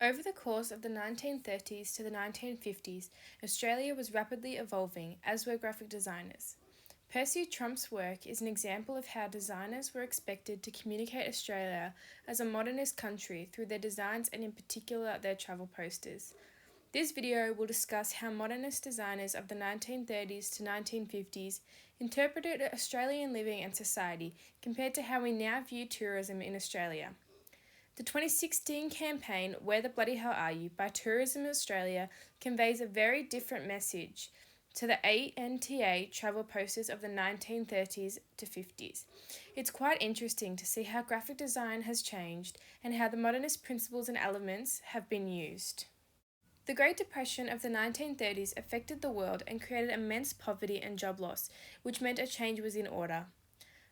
Over the course of the 1930s to the 1950s, Australia was rapidly evolving, as were graphic designers. Percy Trompf's work is an example of how designers were expected to communicate Australia as a modernist country through their designs and in particular their travel posters. This video will discuss how modernist designers of the 1930s to 1950s interpreted Australian living and society compared to how we now view tourism in Australia. The 2016 campaign, Where the Bloody Hell Are You, by Tourism Australia conveys a very different message to the ANTA travel posters of the 1930s to 50s. It's quite interesting to see how graphic design has changed and how the modernist principles and elements have been used. The Great Depression of the 1930s affected the world and created immense poverty and job loss, which meant a change was in order.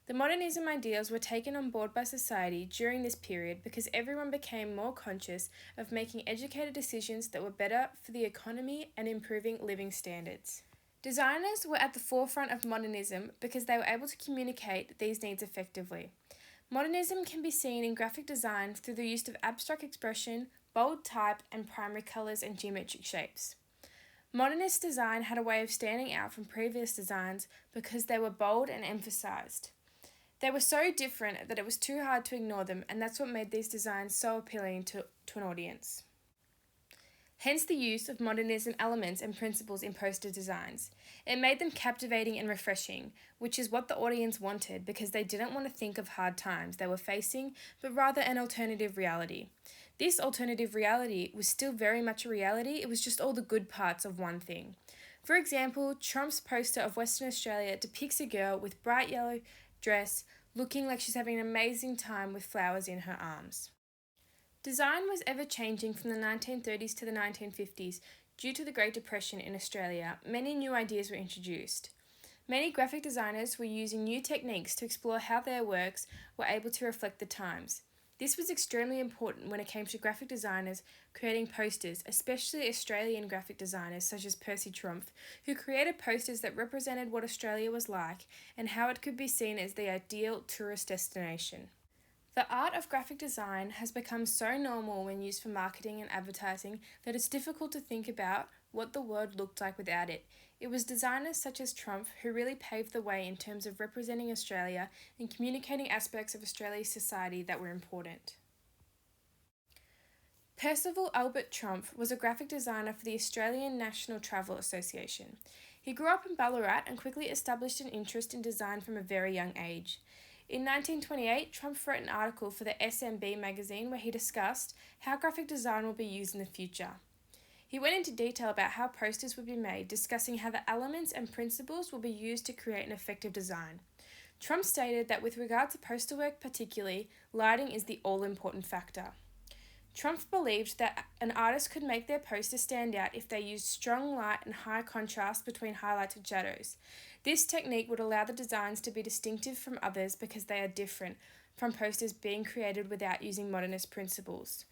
The modernism ideals were taken on board by society during this period because everyone became more conscious of making educated decisions that were better for the economy and improving living standards. Designers were at the forefront of modernism because they were able to communicate these needs effectively. Modernism can be seen in graphic design through the use of abstract expression, bold type, and primary colours and geometric shapes. Modernist design had a way of standing out from previous designs because they were bold and emphasised. They were so different that it was too hard to ignore them, and that's what made these designs so appealing to an audience. Hence the use of modernism elements and principles in poster designs. It made them captivating and refreshing, which is what the audience wanted because they didn't want to think of hard times they were facing, but rather an alternative reality. This alternative reality was still very much a reality, it was just all the good parts of one thing. For example, Trompf's poster of Western Australia depicts a girl with bright yellow dress looking like she's having an amazing time with flowers in her arms. Design was ever changing from the 1930s to the 1950s. Due to the Great Depression in Australia, many new ideas were introduced. Many graphic designers were using new techniques to explore how their works were able to reflect the times. This was extremely important when it came to graphic designers creating posters, especially Australian graphic designers such as Percy Trompf, who created posters that represented what Australia was like and how it could be seen as the ideal tourist destination. The art of graphic design has become so normal when used for marketing and advertising that it's difficult to think about what the world looked like without it. It was designers such as Trompf who really paved the way in terms of representing Australia and communicating aspects of Australia's society that were important. Percival Albert Trompf was a graphic designer for the Australian National Travel Association. He grew up in Ballarat and quickly established an interest in design from a very young age. In 1928, Trompf wrote an article for the SMB magazine where he discussed how graphic design will be used in the future. He went into detail about how posters would be made, discussing how the elements and principles will be used to create an effective design. Trompf stated that with regard to poster work particularly, lighting is the all-important factor. Trompf believed that an artist could make their poster stand out if they used strong light and high contrast between highlights and shadows. This technique would allow the designs to be distinctive from others because they are different from posters being created without using modernist principles.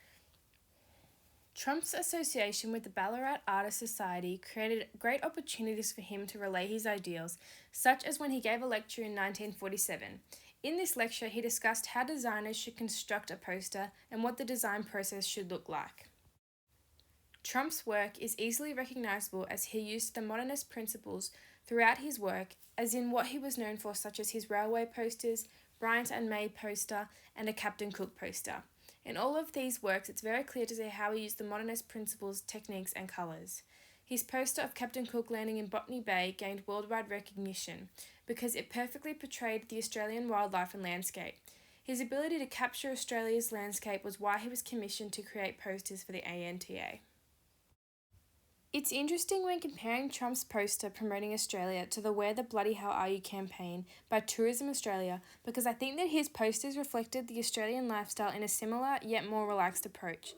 Trompf's association with the Ballarat Artists Society created great opportunities for him to relay his ideals, such as when he gave a lecture in 1947. In this lecture, he discussed how designers should construct a poster and what the design process should look like. Trompf's work is easily recognisable as he used the modernist principles throughout his work, as in what he was known for, such as his railway posters, Bryant and May poster, and a Captain Cook poster. In all of these works, it's very clear to see how he used the modernist principles, techniques, and colours. His poster of Captain Cook landing in Botany Bay gained worldwide recognition because it perfectly portrayed the Australian wildlife and landscape. His ability to capture Australia's landscape was why he was commissioned to create posters for the ANTA. It's interesting when comparing Trump's poster promoting Australia to the Where the Bloody Hell Are You campaign by Tourism Australia because I think that his posters reflected the Australian lifestyle in a similar yet more relaxed approach.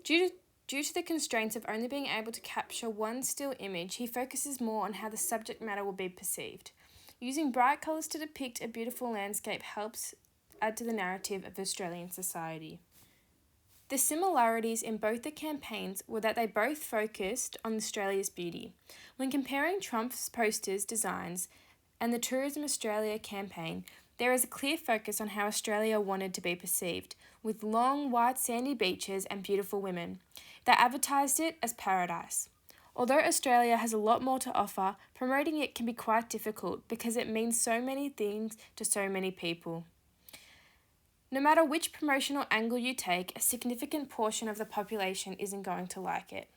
Due to the constraints of only being able to capture one still image, he focuses more on how the subject matter will be perceived. Using bright colours to depict a beautiful landscape helps add to the narrative of Australian society. The similarities in both the campaigns were that they both focused on Australia's beauty. When comparing Trompf's posters designs and the Tourism Australia campaign, There is a clear focus on how Australia wanted to be perceived, with long, white, sandy beaches and beautiful women. They advertised it as paradise. Although Australia has a lot more to offer, promoting it can be quite difficult because it means so many things to so many people. No matter which promotional angle you take, a significant portion of the population isn't going to like it.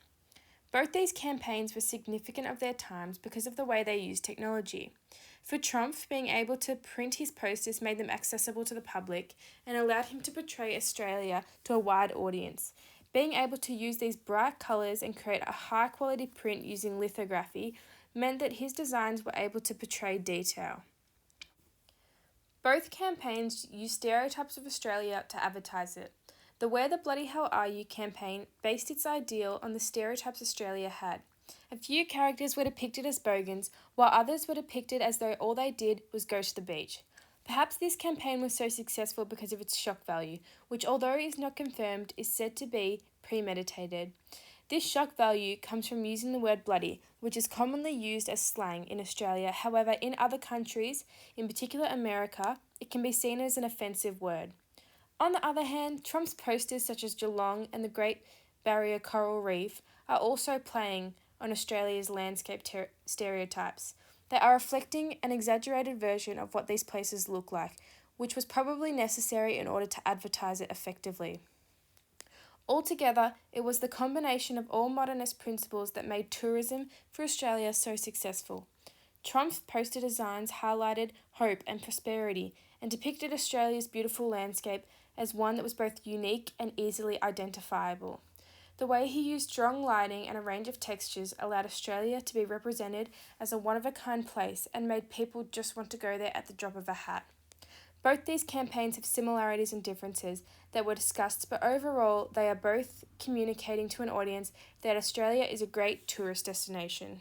Both these campaigns were significant of their times because of the way they used technology. For Trompf, being able to print his posters made them accessible to the public and allowed him to portray Australia to a wide audience. Being able to use these bright colours and create a high quality print using lithography meant that his designs were able to portray detail. Both campaigns used stereotypes of Australia to advertise it. The Where the Bloody Hell Are You campaign based its ideal on the stereotypes Australia had. A few characters were depicted as bogans, while others were depicted as though all they did was go to the beach. Perhaps this campaign was so successful because of its shock value, which, although is not confirmed, is said to be premeditated. This shock value comes from using the word bloody, which is commonly used as slang in Australia. However, in other countries, in particular America, it can be seen as an offensive word. On the other hand, Trump's posters such as Geelong and the Great Barrier Coral Reef are also playing on Australia's landscape stereotypes. They are reflecting an exaggerated version of what these places look like, which was probably necessary in order to advertise it effectively. Altogether, it was the combination of all modernist principles that made tourism for Australia so successful. Trompf's poster designs highlighted hope and prosperity and depicted Australia's beautiful landscape as one that was both unique and easily identifiable. The way he used strong lighting and a range of textures allowed Australia to be represented as a one-of-a-kind place and made people just want to go there at the drop of a hat. Both these campaigns have similarities and differences that were discussed, but overall they are both communicating to an audience that Australia is a great tourist destination.